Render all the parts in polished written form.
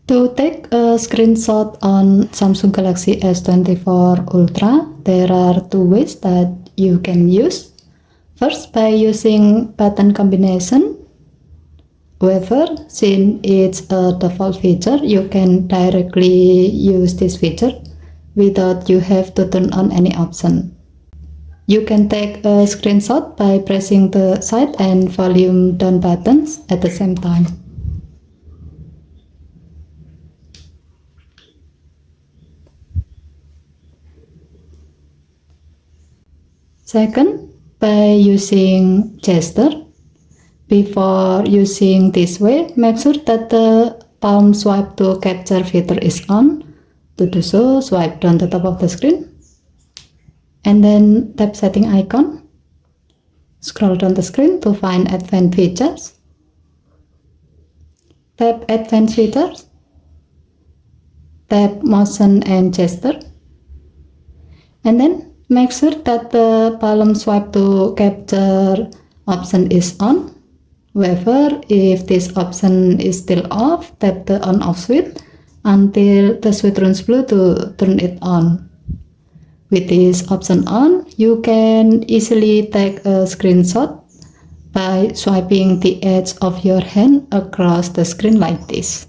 To take a screenshot on Samsung Galaxy S24 Ultra, there are two ways that you can use. First, by using button combination. However, since it's a default feature, you can directly use this feature without you have to turn on any option. You can take a screenshot by pressing the side and volume down buttons at the same time. Second, by using gesture. Before using this way, make sure that the palm swipe to capture feature is on. To do so, swipe down the top of the screen and then tap setting icon. Scroll down the screen to find advanced features. Tap advanced features. Tap motion and gesture. And then make sure that the palm swipe to capture option is on. However, if this option is still off, tap the on off switch until the switch turns blue to turn it on. With this option on, you can easily take a screenshot by swiping the edge of your hand across the screen like this.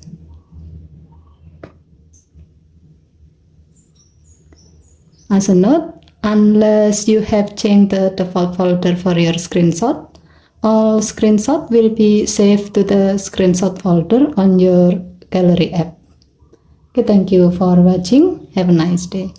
As a note, unless you have changed the default folder for your screenshot, all screenshots will be saved to the screenshot folder on your gallery app. Okay, thank you for watching. Have a nice day.